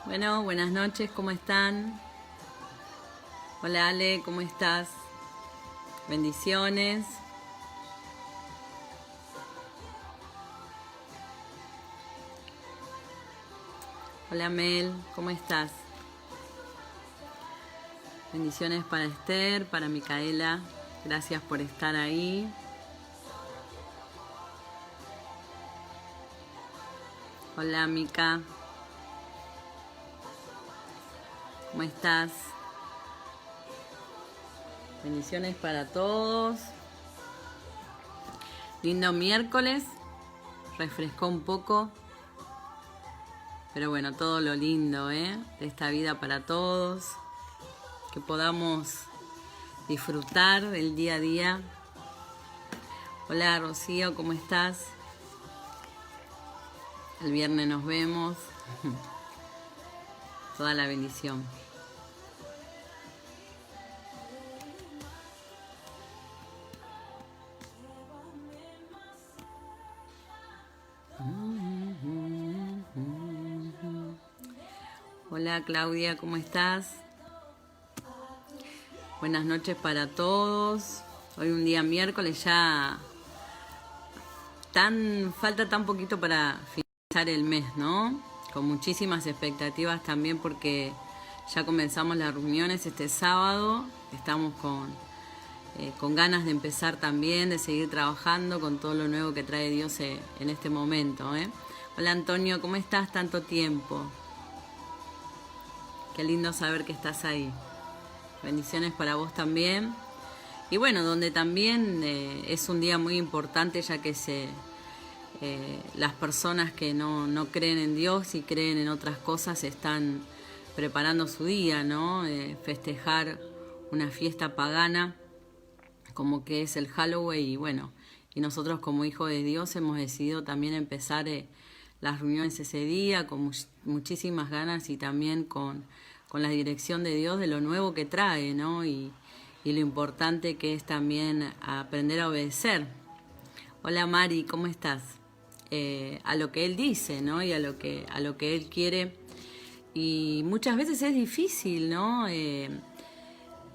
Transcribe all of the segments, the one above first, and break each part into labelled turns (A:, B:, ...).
A: Bueno, buenas noches, ¿cómo están? Hola Ale, ¿cómo estás? Bendiciones. Hola Mel, ¿cómo estás? Bendiciones para Esther, para Micaela. Gracias por estar ahí. Hola Mica, ¿cómo estás? Bendiciones para todos. Lindo miércoles. Refrescó un poco. Pero bueno, todo lo lindo, de esta vida para todos. Que podamos disfrutar del día a día. Hola Rocío, ¿cómo estás? El viernes nos vemos. Toda la bendición. Hola Claudia, ¿cómo estás? Buenas noches para todos. Hoy un día miércoles ya falta tan poquito para finalizar el mes, ¿no? Con muchísimas expectativas también porque ya comenzamos las reuniones este sábado. Estamos con ganas de empezar también, de seguir trabajando con todo lo nuevo que trae Dios en este momento. Hola Antonio, ¿cómo estás? Tanto tiempo. Qué lindo saber que estás ahí. Bendiciones para vos también. Y bueno, donde también es un día muy importante ya que las personas que no creen en Dios y creen en otras cosas están preparando su día, ¿no? Festejar una fiesta pagana como que es el Halloween y bueno, y nosotros como hijos de Dios hemos decidido también empezar las reuniones ese día con muchísimas ganas y también con la dirección de Dios de lo nuevo que trae, ¿no? Y lo importante que es también aprender a obedecer. Hola Mari, ¿cómo estás? A lo que Él dice, ¿no? Y a lo que Él quiere. Y muchas veces es difícil, ¿no?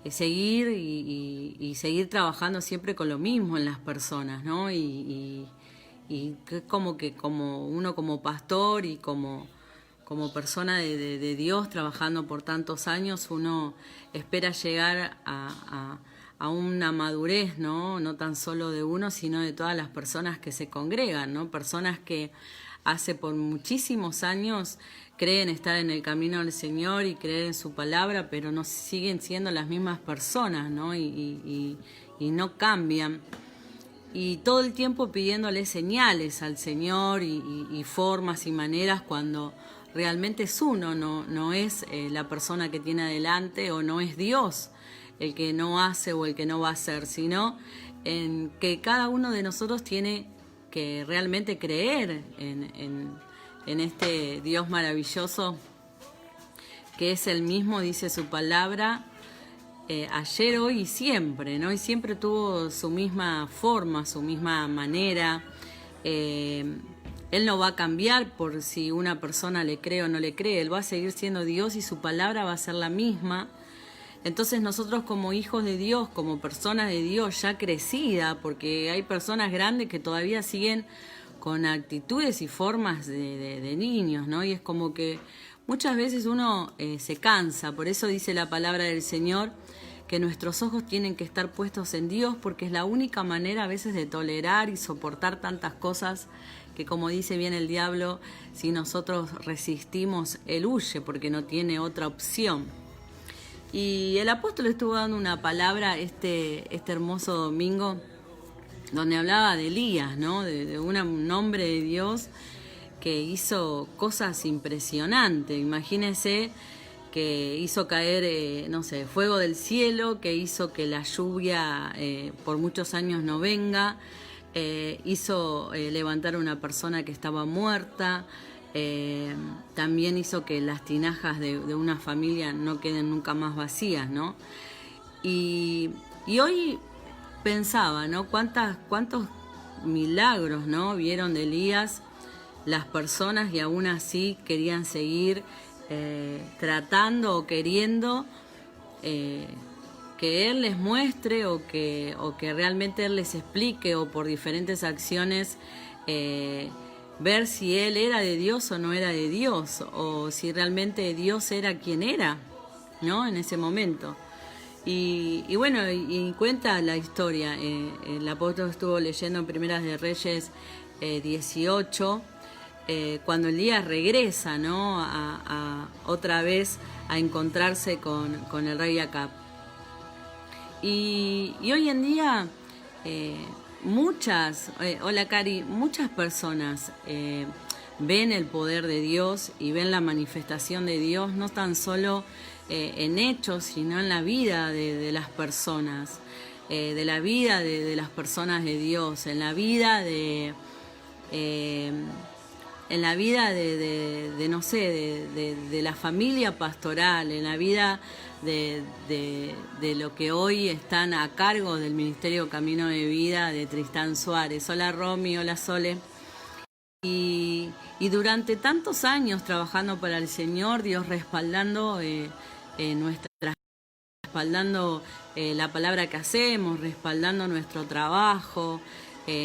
A: Seguir y seguir trabajando siempre con lo mismo en las personas, ¿no? Y como que como uno como pastor y como persona de Dios trabajando por tantos años, uno espera llegar a una madurez, ¿no? No tan solo de uno, sino de todas las personas que se congregan, ¿no? Personas que hace por muchísimos años creen estar en el camino del Señor y creer en su palabra, pero no siguen siendo las mismas personas, ¿no? Y no cambian. Y todo el tiempo pidiéndole señales al Señor y formas y maneras cuando realmente es uno, no es la persona que tiene adelante o no es Dios el que no hace o el que no va a hacer, sino en que cada uno de nosotros tiene que realmente creer en este Dios maravilloso que es el mismo, dice su palabra, ayer, hoy y siempre, ¿no? Y siempre tuvo su misma forma, su misma manera. Él no va a cambiar por si una persona le cree o no le cree. Él va a seguir siendo Dios y su palabra va a ser la misma. Entonces nosotros como hijos de Dios, como personas de Dios ya crecidas, porque hay personas grandes que todavía siguen con actitudes y formas de niños, ¿no? Y es como que muchas veces uno se cansa. Por eso dice la palabra del Señor que nuestros ojos tienen que estar puestos en Dios, porque es la única manera a veces de tolerar y soportar tantas cosas que, como dice bien el diablo, si nosotros resistimos, él huye porque no tiene otra opción. Y el apóstol estuvo dando una palabra este hermoso domingo donde hablaba de Elías, ¿no? De un hombre de Dios que hizo cosas impresionantes. Imagínense que hizo caer, fuego del cielo, que hizo que la lluvia por muchos años no venga, hizo levantar a una persona que estaba muerta, también hizo que las tinajas de una familia no queden nunca más vacías, ¿no? Y hoy pensaba, ¿no? ¿Cuántos milagros, ¿no? Vieron de Elías las personas y aún así querían seguir tratando o queriendo que Él les muestre o que realmente Él les explique, o por diferentes acciones ver si Él era de Dios o no era de Dios, o si realmente Dios era quien era, ¿no? En ese momento. Y bueno, y cuenta la historia. El apóstol estuvo leyendo en Primeras de Reyes 18, cuando Elías regresa, ¿no? Otra vez a encontrarse con el rey Acab. Y hoy en día hola Cari, muchas personas ven el poder de Dios y ven la manifestación de Dios, no tan solo en hechos, sino en la vida de las personas, de la vida de las personas de Dios, en la vida de no sé, de la familia pastoral, en la vida de lo que hoy están a cargo del Ministerio Camino de Vida de Tristán Suárez. Hola Romy, hola Sole. Y durante tantos años trabajando para el Señor, Dios respaldando respaldando la palabra que hacemos, respaldando nuestro trabajo,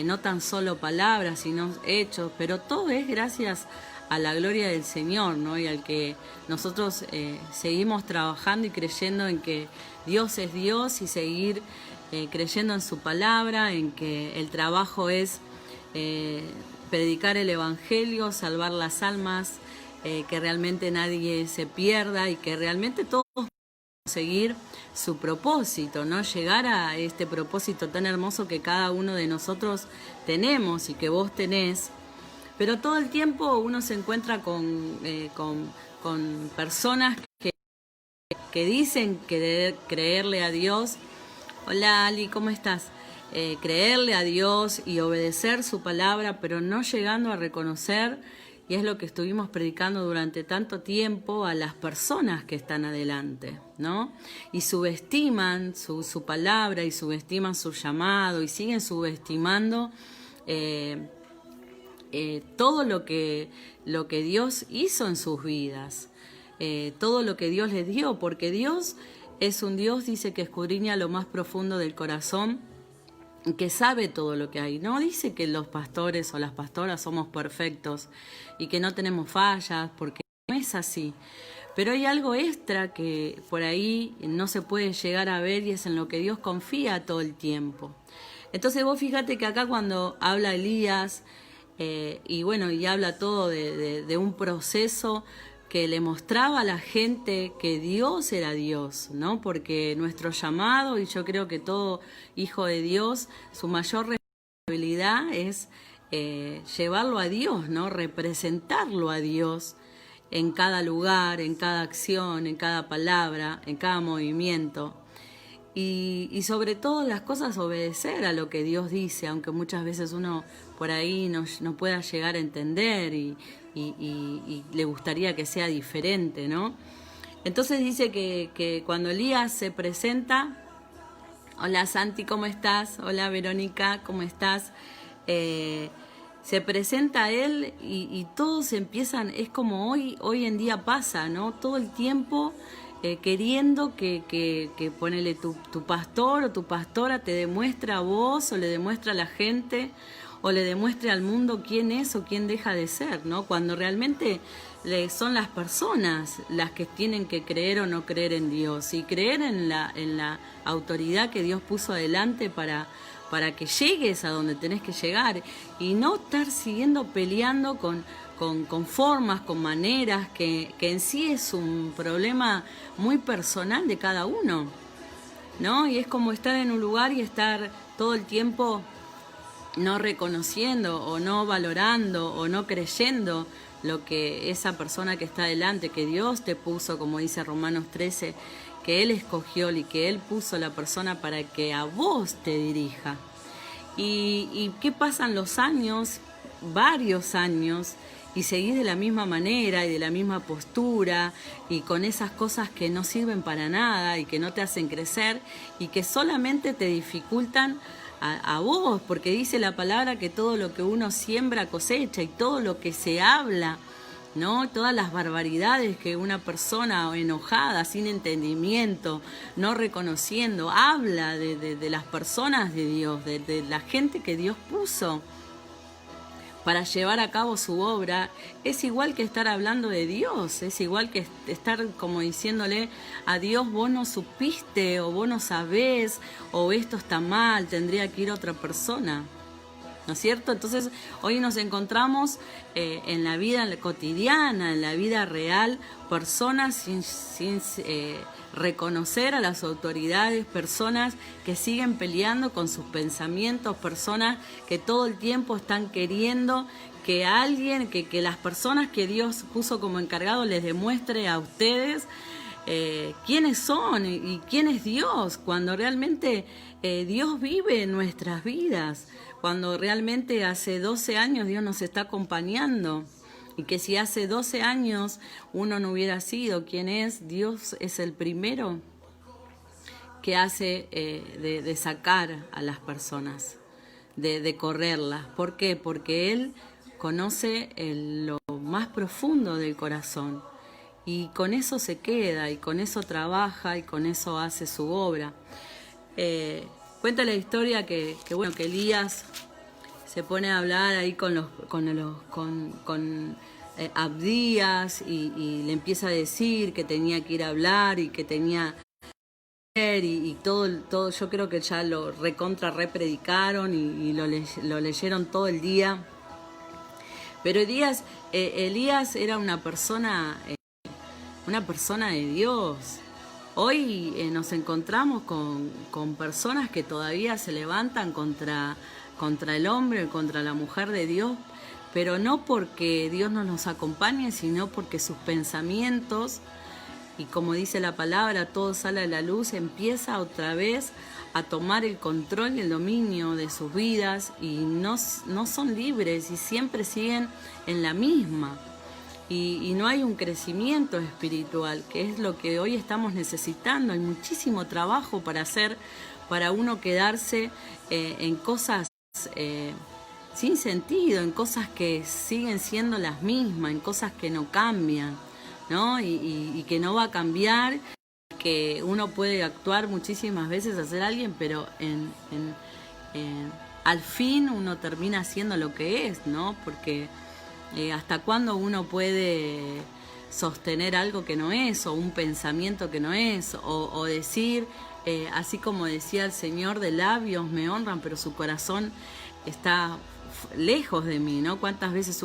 A: no tan solo palabras, sino hechos, pero todo es gracias a la gloria del Señor, ¿no? Y al que nosotros seguimos trabajando y creyendo en que Dios es Dios, y seguir creyendo en su palabra, en que el trabajo es predicar el Evangelio, salvar las almas, que realmente nadie se pierda y que realmente todos conseguir su propósito, ¿no? Llegar a este propósito tan hermoso que cada uno de nosotros tenemos y que vos tenés. Pero todo el tiempo uno se encuentra con personas que dicen creerle a Dios. Hola Ali, ¿cómo estás? Creerle a Dios y obedecer su palabra, pero no llegando a reconocer, y es lo que estuvimos predicando durante tanto tiempo, a las personas que están adelante, ¿no? Y subestiman su palabra, y subestiman su llamado, y siguen subestimando todo lo que Dios hizo en sus vidas, todo lo que Dios les dio, porque Dios es un Dios, dice, que escudriña lo más profundo del corazón, que sabe todo lo que hay. No dice que los pastores o las pastoras somos perfectos y que no tenemos fallas, porque no es así. Pero hay algo extra que por ahí no se puede llegar a ver, y es en lo que Dios confía todo el tiempo. Entonces vos fíjate que acá cuando habla Elías, y bueno, y habla todo de un proceso que le mostraba a la gente que Dios era Dios, ¿no? Porque nuestro llamado, y yo creo que todo hijo de Dios, su mayor responsabilidad es llevarlo a Dios, ¿no? Representarlo a Dios en cada lugar, en cada acción, en cada palabra, en cada movimiento. Y sobre todas las cosas obedecer a lo que Dios dice, aunque muchas veces uno por ahí no pueda llegar a entender y le gustaría que sea diferente, ¿no? Entonces dice que cuando Elías se presenta, hola Santi, ¿cómo estás? Hola Verónica, ¿cómo estás? Se presenta a él y todos empiezan, es como hoy en día pasa, ¿no? Todo el tiempo queriendo que ponele tu pastor o tu pastora te demuestre a vos, o le demuestre a la gente, o le demuestre al mundo quién es o quién deja de ser, ¿no? Cuando realmente son las personas las que tienen que creer o no creer en Dios, y creer en la autoridad que Dios puso adelante para que llegues a donde tenés que llegar, y no estar siguiendo peleando con formas, con maneras, que en sí es un problema muy personal de cada uno, ¿no? Y es como estar en un lugar y estar todo el tiempo no reconociendo o no valorando o no creyendo lo que esa persona que está delante, que Dios te puso, como dice Romanos 13, que Él escogió y que Él puso la persona para que a vos te dirija. ¿Y qué pasan los años? Varios años, y seguís de la misma manera y de la misma postura y con esas cosas que no sirven para nada y que no te hacen crecer y que solamente te dificultan a vos, porque dice la palabra que todo lo que uno siembra cosecha, y todo lo que se habla ¿no? Todas las barbaridades que una persona enojada, sin entendimiento, no reconociendo, habla de las personas de Dios, de la gente que Dios puso para llevar a cabo su obra, es igual que estar hablando de Dios, es igual que estar como diciéndole a Dios, vos no supiste, o vos no sabés, o esto está mal, tendría que ir otra persona, ¿no es cierto? Entonces hoy nos encontramos en la vida cotidiana, en la vida real, personas sin reconocer a las autoridades, personas que siguen peleando con sus pensamientos, personas que todo el tiempo están queriendo que alguien, que las personas que Dios puso como encargado les demuestre a ustedes quiénes son y quién es Dios, cuando realmente Dios vive en nuestras vidas, cuando realmente hace 12 años Dios nos está acompañando. Y que si hace 12 años uno no hubiera sido quien es, Dios es el primero que hace de sacar a las personas, de correrlas. ¿Por qué? Porque Él conoce lo más profundo del corazón. Y con eso se queda, y con eso trabaja, y con eso hace su obra. Cuenta la historia que Elías se pone a hablar ahí con Abdías y le empieza a decir que tenía que ir a hablar y que tenía y todo, yo creo que ya lo repredicaron y lo leyeron todo el día. Pero Elías era una persona de Dios. Hoy nos encontramos con personas que todavía se levantan contra el hombre, contra la mujer de Dios, pero no porque Dios no nos acompañe, sino porque sus pensamientos, y como dice la palabra, todo sale a la luz, empieza otra vez a tomar el control y el dominio de sus vidas, y no son libres y siempre siguen en la misma. Y no hay un crecimiento espiritual, que es lo que hoy estamos necesitando. Hay muchísimo trabajo para hacer, para uno quedarse en cosas sin sentido, en cosas que siguen siendo las mismas, en cosas que no cambian, ¿no? Y que no va a cambiar, que uno puede actuar muchísimas veces, hacer alguien, pero al fin uno termina siendo lo que es, ¿no? Porque ¿hasta cuándo uno puede sostener algo que no es, o un pensamiento que no es, o decir, así como decía el Señor, de labios me honran, pero su corazón está lejos de mí, ¿no? ¿Cuántas veces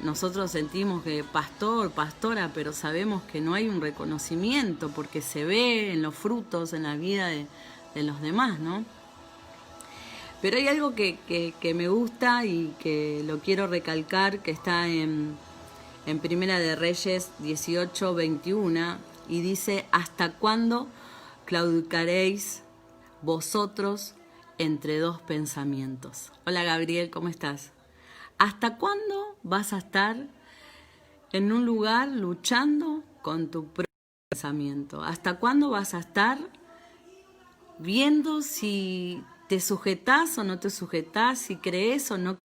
A: nosotros sentimos que pastora, pero sabemos que no hay un reconocimiento, porque se ve en los frutos, en la vida de los demás, ¿no? Pero hay algo que me gusta y que lo quiero recalcar, que está en Primera de Reyes 18:21, y dice: ¿hasta cuándo claudicaréis vosotros entre dos pensamientos? Hola Gabriel, ¿cómo estás? ¿Hasta cuándo vas a estar en un lugar luchando con tu propio pensamiento? ¿Hasta cuándo vas a estar viendo si te sujetás o no te sujetás, si crees o no,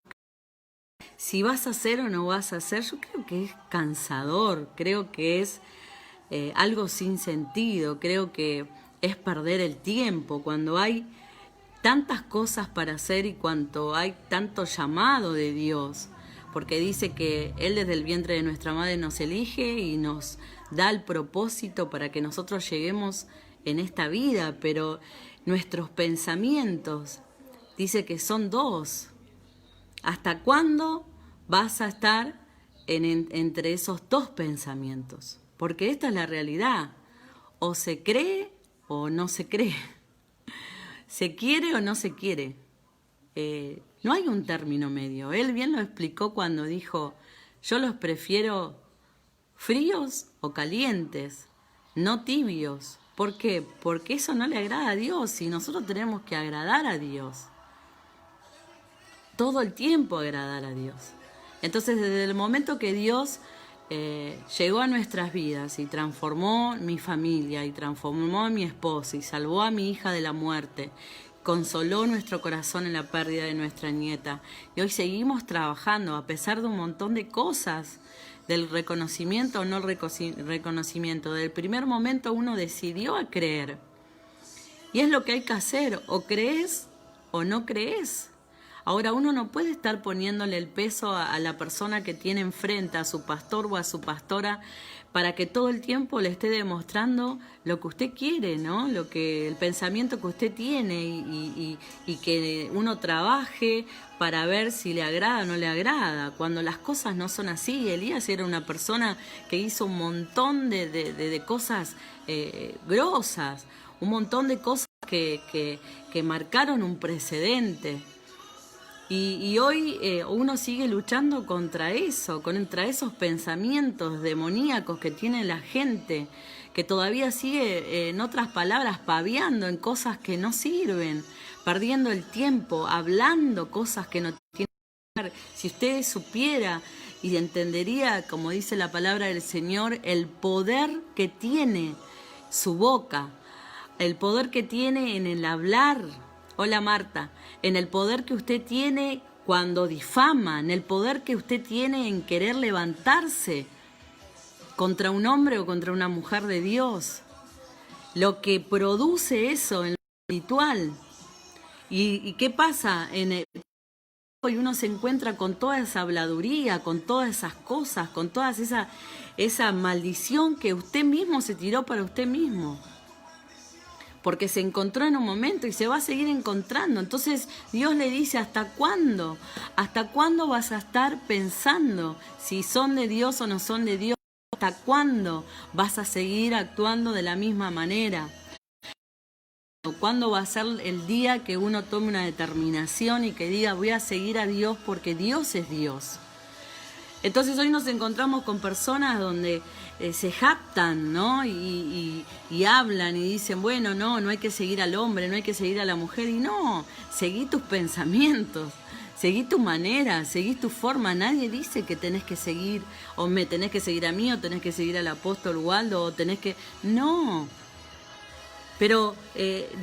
A: si vas a hacer o no vas a hacer? Yo creo que es cansador, creo que es algo sin sentido, creo que es perder el tiempo cuando hay tantas cosas para hacer y cuando hay tanto llamado de Dios, porque dice que Él desde el vientre de nuestra madre nos elige y nos da el propósito para que nosotros lleguemos en esta vida, pero nuestros pensamientos, dice que son dos. ¿Hasta cuándo vas a estar entre esos dos pensamientos? Porque esta es la realidad. O se cree o no se cree. ¿Se quiere o no se quiere? No hay un término medio. Él bien lo explicó cuando dijo: yo los prefiero fríos o calientes, no tibios. ¿Por qué? Porque eso no le agrada a Dios, y nosotros tenemos que agradar a Dios. Todo el tiempo agradar a Dios. Entonces, desde el momento que Dios llegó a nuestras vidas y transformó mi familia, y transformó a mi esposa, y salvó a mi hija de la muerte, consoló nuestro corazón en la pérdida de nuestra nieta. Y hoy seguimos trabajando a pesar de un montón de cosas, del reconocimiento o no reconocimiento. Del primer momento uno decidió a creer. Y es lo que hay que hacer, o crees o no crees. Ahora uno no puede estar poniéndole el peso a la persona que tiene enfrente, a su pastor o a su pastora, para que todo el tiempo le esté demostrando lo que usted quiere, ¿no? El pensamiento que usted tiene y que uno trabaje para ver si le agrada o no le agrada, cuando las cosas no son así. Elías era una persona que hizo un montón de cosas grosas, un montón de cosas que marcaron un precedente. Y hoy uno sigue luchando contra eso, contra esos pensamientos demoníacos que tiene la gente, que todavía sigue, en otras palabras, paviando en cosas que no sirven, perdiendo el tiempo, hablando cosas que no tienen que ver. Si usted supiera y entendería, como dice la palabra del Señor, el poder que tiene su boca, el poder que tiene en el hablar. Hola Marta, en el poder que usted tiene cuando difama, en el poder que usted tiene en querer levantarse contra un hombre o contra una mujer de Dios, lo que produce eso en lo espiritual. ¿Y qué pasa? Hoy uno se encuentra con toda esa habladuría, con todas esas cosas, con toda esa maldición que usted mismo se tiró para usted mismo. Porque se encontró en un momento y se va a seguir encontrando. Entonces Dios le dice, ¿hasta cuándo? ¿Hasta cuándo vas a estar pensando si son de Dios o no son de Dios? ¿Hasta cuándo vas a seguir actuando de la misma manera? ¿Cuándo va a ser el día que uno tome una determinación y que diga, voy a seguir a Dios porque Dios es Dios? Entonces hoy nos encontramos con personas donde se jactan, ¿no? Y hablan y dicen, bueno, no hay que seguir al hombre, no hay que seguir a la mujer. Y no, seguí tus pensamientos, seguí tu manera, seguí tu forma. Nadie dice que tenés que seguir, o me tenés que seguir a mí, o tenés que seguir al apóstol Waldo, o tenés que... No. Pero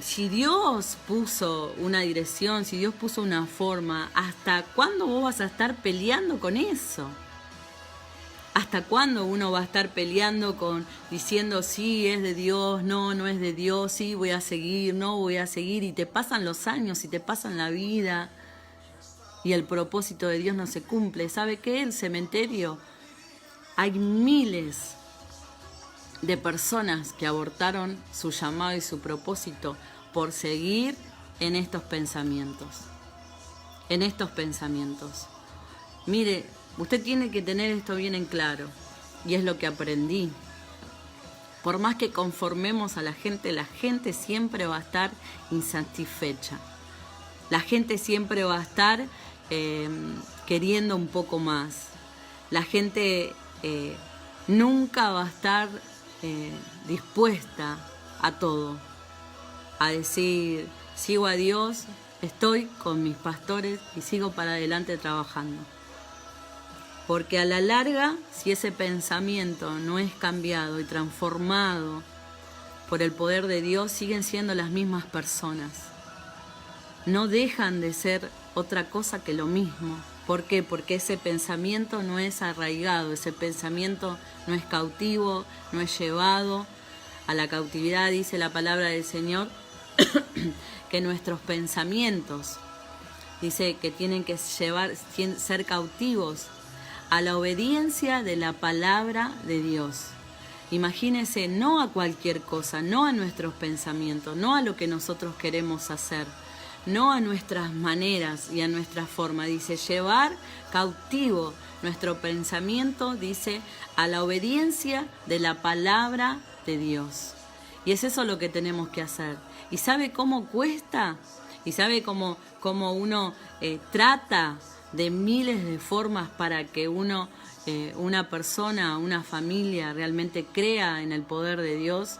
A: si Dios puso una dirección, si Dios puso una forma, ¿hasta cuándo vos vas a estar peleando con eso? ¿Hasta cuándo uno va a estar peleando diciendo sí, es de Dios, no es de Dios, sí, voy a seguir, no voy a seguir? Y te pasan los años y te pasan la vida y el propósito de Dios no se cumple. ¿Sabe qué? El cementerio, hay miles de personas que abortaron su llamado y su propósito por seguir en estos pensamientos. En estos pensamientos. Mire, usted tiene que tener esto bien en claro, y es lo que aprendí. Por más que conformemos a la gente siempre va a estar insatisfecha. La gente siempre va a estar queriendo un poco más. La gente nunca va a estar dispuesta a todo. A decir, sigo a Dios, estoy con mis pastores y sigo para adelante trabajando. Porque a la larga, si ese pensamiento no es cambiado y transformado por el poder de Dios, siguen siendo las mismas personas. No dejan de ser otra cosa que lo mismo. ¿Por qué? Porque ese pensamiento no es arraigado, ese pensamiento no es cautivo, no es llevado a la cautividad. Dice la palabra del Señor que nuestros pensamientos, dice que tienen que ser cautivos a la obediencia de la palabra de Dios. Imagínese, no a cualquier cosa, no a nuestros pensamientos, no a lo que nosotros queremos hacer, no a nuestras maneras y a nuestra forma. Dice, llevar cautivo nuestro pensamiento, dice, a la obediencia de la palabra de Dios. Y es eso lo que tenemos que hacer. ¿Y sabe cómo cuesta? ¿Y sabe cómo uno trata de miles de formas para que una persona, una familia realmente crea en el poder de Dios?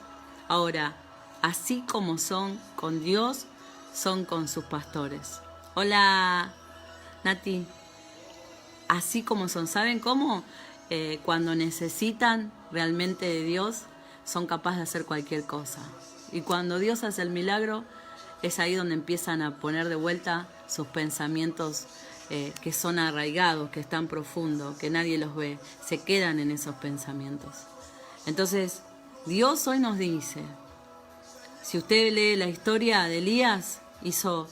A: Ahora, así como son con Dios, son con sus pastores. Hola, Nati. Así como son, ¿saben cómo? Cuando necesitan realmente de Dios, son capaces de hacer cualquier cosa. Y cuando Dios hace el milagro, es ahí donde empiezan a poner de vuelta sus pensamientos que son arraigados, que están profundos, que nadie los ve, se quedan en esos pensamientos. Entonces, Dios hoy nos dice, si usted lee la historia de Elías, hizo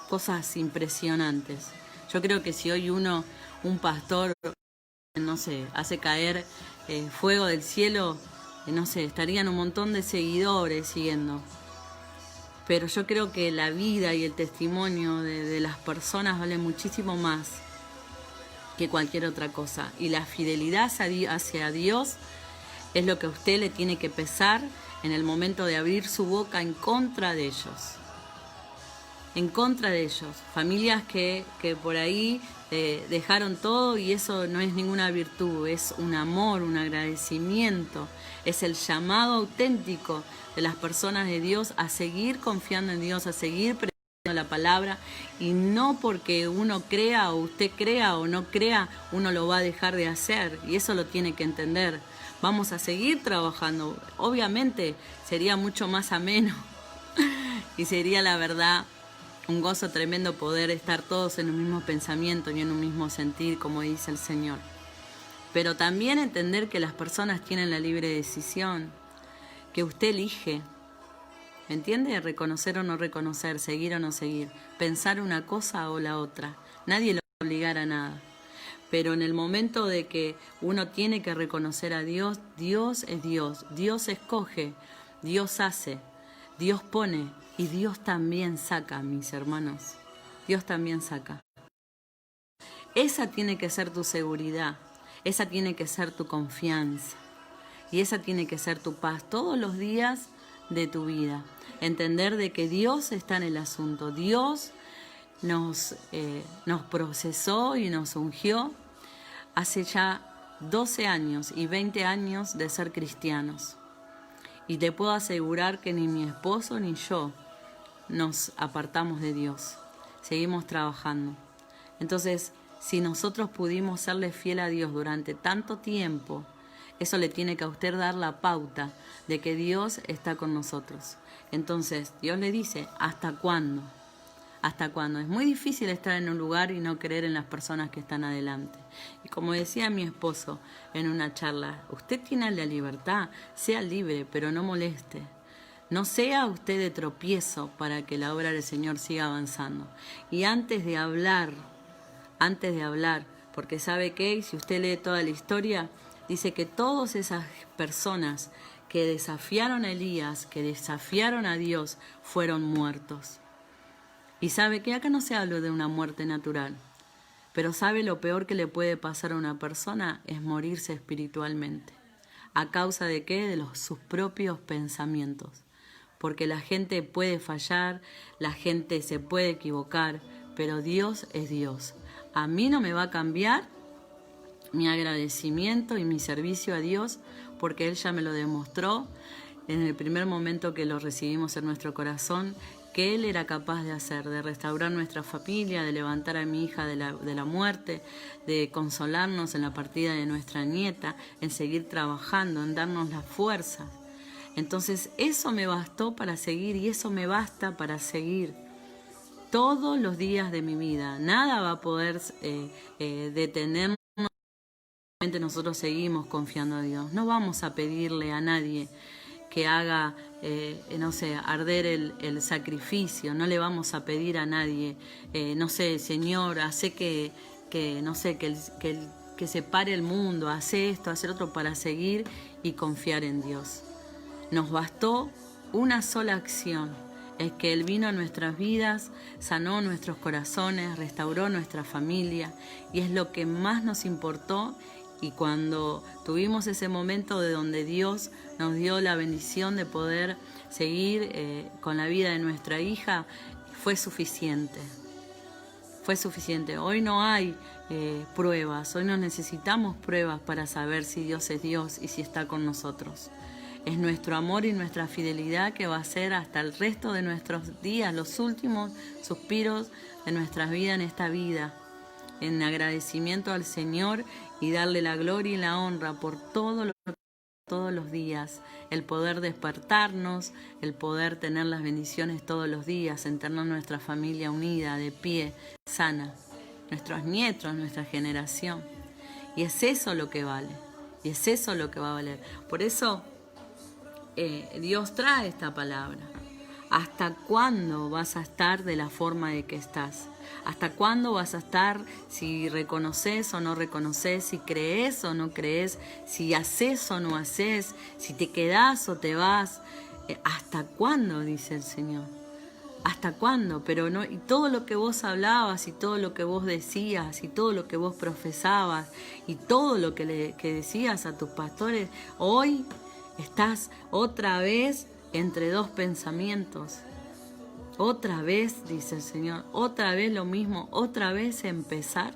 A: cosas impresionantes. Yo creo que si hoy un pastor, no sé, hace caer fuego del cielo, no sé, estarían un montón de seguidores siguiendo. Pero yo creo que la vida y el testimonio de las personas vale muchísimo más que cualquier otra cosa. Y la fidelidad hacia Dios es lo que a usted le tiene que pesar en el momento de abrir su boca en contra de ellos. En contra de ellos. Familias que por ahí dejaron todo y eso no es ninguna virtud, es un amor, un agradecimiento. Es el llamado auténtico de las personas de Dios a seguir confiando en Dios, a seguir predicando la palabra, y no porque uno crea o usted crea o no crea, uno lo va a dejar de hacer, y eso lo tiene que entender. Vamos a seguir trabajando. Obviamente sería mucho más ameno y sería, la verdad, un gozo tremendo poder estar todos en un mismo pensamiento y en un mismo sentir, como dice el Señor. Pero también entender que las personas tienen la libre decisión, que usted elige, ¿me entiende? Reconocer o no reconocer, seguir o no seguir, pensar una cosa o la otra. Nadie lo va a obligar a nada. Pero en el momento de que uno tiene que reconocer a Dios, Dios es Dios. Dios escoge, Dios hace, Dios pone y Dios también saca, mis hermanos. Dios también saca. Esa tiene que ser tu seguridad, esa tiene que ser tu confianza y esa tiene que ser tu paz todos los días de tu vida. Entender de que Dios está en el asunto. Dios nos procesó y nos ungió hace ya 12 años y 20 años de ser cristianos. Y te puedo asegurar que ni mi esposo ni yo nos apartamos de Dios. Seguimos trabajando. Entonces, si nosotros pudimos serle fiel a Dios durante tanto tiempo, eso le tiene que a usted dar la pauta de que Dios está con nosotros. Entonces, Dios le dice, ¿hasta cuándo? ¿Hasta cuándo? Es muy difícil estar en un lugar y no creer en las personas que están adelante. Y como decía mi esposo en una charla, usted tiene la libertad, sea libre, pero no moleste. No sea usted de tropiezo para que la obra del Señor siga avanzando. Y antes de hablar, porque sabe que si usted lee toda la historia, dice que todas esas personas que desafiaron a Elías, que desafiaron a Dios, fueron muertos. Y sabe que acá no se habla de una muerte natural, pero sabe lo peor que le puede pasar a una persona es morirse espiritualmente. ¿A causa de qué? De sus propios pensamientos. Porque la gente puede fallar, la gente se puede equivocar, pero Dios es Dios. A mí no me va a cambiar mi agradecimiento y mi servicio a Dios, porque Él ya me lo demostró en el primer momento que lo recibimos en nuestro corazón, que Él era capaz de hacer, de restaurar nuestra familia, de levantar a mi hija de la muerte, de consolarnos en la partida de nuestra nieta, en seguir trabajando, en darnos las fuerzas. Entonces eso me bastó para seguir y eso me basta para seguir todos los días de mi vida. Nada va a poder detenernos. Nosotros seguimos confiando a Dios. No vamos a pedirle a nadie que haga, arder el sacrificio. No le vamos a pedir a nadie, Señor, hace que se pare el mundo, hace esto, hacer otro, para seguir y confiar en Dios. Nos bastó una sola acción, es que Él vino a nuestras vidas, sanó nuestros corazones, restauró nuestra familia, y es lo que más nos importó. Y cuando tuvimos ese momento de donde Dios nos dio la bendición de poder seguir con la vida de nuestra hija, fue suficiente. Fue suficiente. Hoy no hay pruebas, hoy no necesitamos pruebas para saber si Dios es Dios y si está con nosotros. Es nuestro amor y nuestra fidelidad que va a ser hasta el resto de nuestros días, los últimos suspiros de nuestras vidas en esta vida, en agradecimiento al Señor y darle la gloria y la honra por todo lo que todos los días, el poder despertarnos, el poder tener las bendiciones todos los días, en tener nuestra familia unida, de pie, sana, nuestros nietos, nuestra generación. Y es eso lo que vale, y es eso lo que va a valer. Por eso Dios trae esta palabra. ¿Hasta cuándo vas a estar de la forma de que estás? ¿Hasta cuándo vas a estar si reconoces o no reconoces, si crees o no crees, si haces o no haces, si te quedás o te vas? ¿Hasta cuándo? Dice el Señor. ¿Hasta cuándo? Pero no, y todo lo que vos hablabas y todo lo que vos decías y todo lo que vos profesabas y todo lo que decías a tus pastores, hoy estás otra vez entre dos pensamientos. Otra vez, dice el Señor, otra vez lo mismo, otra vez empezar.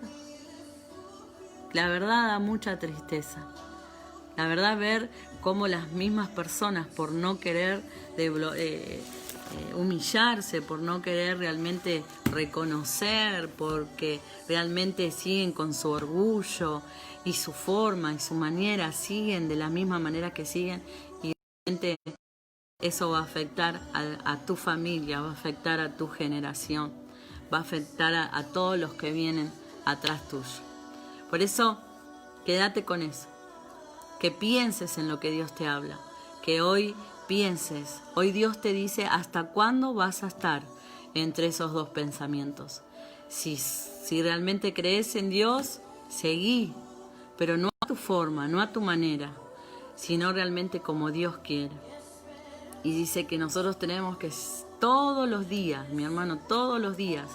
A: La verdad da mucha tristeza. La verdad ver cómo las mismas personas, por no querer humillarse, por no querer realmente reconocer, porque realmente siguen con su orgullo y su forma y su manera, siguen de la misma manera que siguen, y realmente eso va a afectar a tu familia, va a afectar a tu generación, va a afectar a todos los que vienen atrás tuyo. Por eso, quédate con eso, que pienses en lo que Dios te habla, que hoy pienses, hoy Dios te dice hasta cuándo vas a estar entre esos dos pensamientos. Si realmente crees en Dios, seguí, pero no a tu forma, no a tu manera, sino realmente como Dios quiere. Y dice que nosotros tenemos que todos los días, mi hermano, todos los días,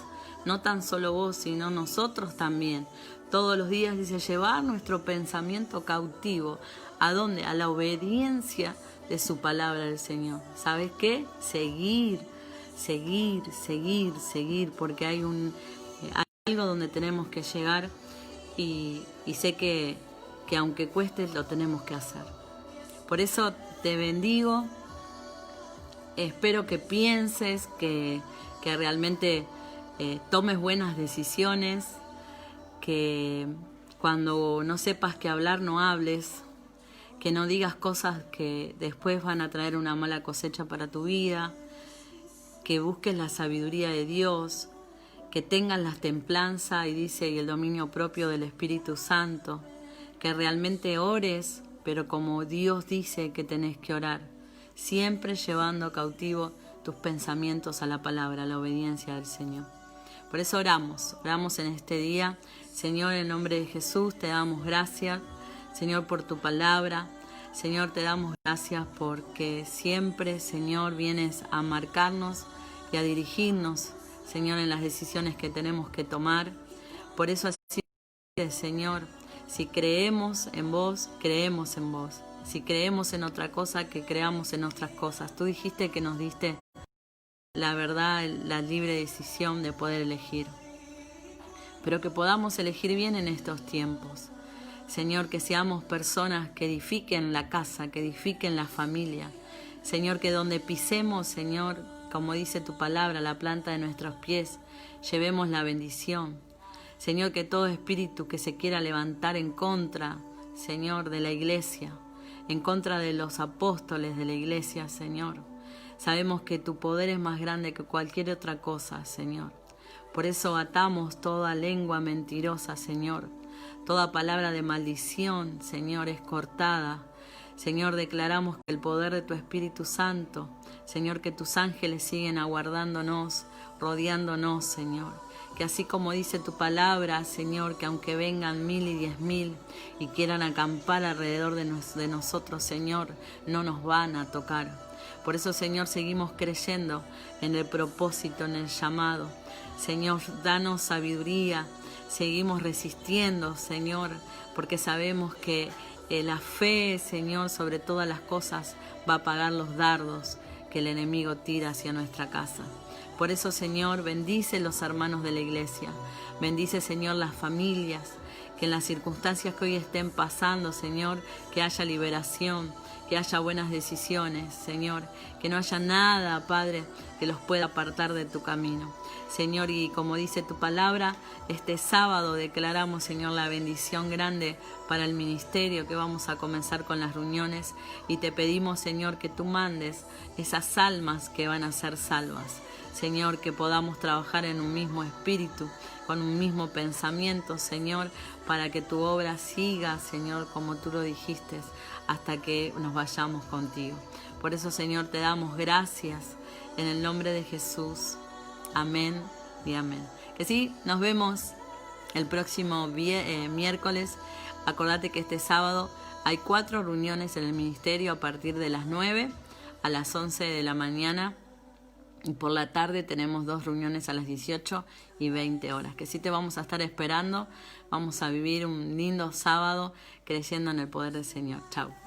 A: no tan solo vos, sino nosotros también, todos los días, dice, llevar nuestro pensamiento cautivo. ¿A dónde? A la obediencia de su palabra del Señor. ¿Sabes qué? Seguir, porque hay algo donde tenemos que llegar y sé que aunque cueste, lo tenemos que hacer. Por eso te bendigo. Espero que pienses, que realmente tomes buenas decisiones, que cuando no sepas qué hablar, no hables, que no digas cosas que después van a traer una mala cosecha para tu vida, que busques la sabiduría de Dios, que tengas la templanza y el dominio propio del Espíritu Santo, que realmente ores, pero como Dios dice que tenés que orar. Siempre llevando cautivo tus pensamientos a la palabra, a la obediencia del Señor. Por eso oramos en este día. Señor, en el nombre de Jesús te damos gracias, Señor, por tu palabra. Señor, te damos gracias porque siempre, Señor, vienes a marcarnos y a dirigirnos, Señor, en las decisiones que tenemos que tomar. Por eso así, Señor, si creemos en vos, creemos en vos. Si creemos en otra cosa, que creamos en otras cosas. Tú dijiste que nos diste la verdad, la libre decisión de poder elegir. Pero que podamos elegir bien en estos tiempos. Señor, que seamos personas que edifiquen la casa, que edifiquen la familia. Señor, que donde pisemos, Señor, como dice tu palabra, la planta de nuestros pies, llevemos la bendición. Señor, que todo espíritu que se quiera levantar en contra, Señor, de la iglesia, en contra de los apóstoles de la iglesia, Señor. Sabemos que tu poder es más grande que cualquier otra cosa, Señor. Por eso atamos toda lengua mentirosa, Señor. Toda palabra de maldición, Señor, es cortada. Señor, declaramos que el poder de tu Espíritu Santo, Señor, que tus ángeles siguen aguardándonos, rodeándonos, Señor. Que así como dice tu palabra, Señor, que aunque vengan 1000 y 10.000 y quieran acampar alrededor de nosotros, Señor, no nos van a tocar. Por eso, Señor, seguimos creyendo en el propósito, en el llamado. Señor, danos sabiduría. Seguimos resistiendo, Señor, porque sabemos que la fe, Señor, sobre todas las cosas, va a apagar los dardos que el enemigo tira hacia nuestra casa. Por eso, Señor, bendice los hermanos de la iglesia. Bendice, Señor, las familias, que en las circunstancias que hoy estén pasando, Señor, que haya liberación, que haya buenas decisiones, Señor, que no haya nada, Padre, que los pueda apartar de tu camino. Señor, y como dice tu palabra, este sábado declaramos, Señor, la bendición grande para el ministerio, que vamos a comenzar con las reuniones, y te pedimos, Señor, que tú mandes esas almas que van a ser salvas. Señor, que podamos trabajar en un mismo espíritu, con un mismo pensamiento, Señor, para que tu obra siga, Señor, como tú lo dijiste, hasta que nos vayamos contigo. Por eso, Señor, te damos gracias en el nombre de Jesús. Amén y amén. Que sí, nos vemos el próximo miércoles. Acordate que este sábado hay 4 reuniones en el ministerio a partir de las 9 a las 11 de la mañana. Y por la tarde tenemos 2 reuniones a las 18 y 20 horas. Que sí te vamos a estar esperando. Vamos a vivir un lindo sábado creyendo en el poder del Señor. Chao.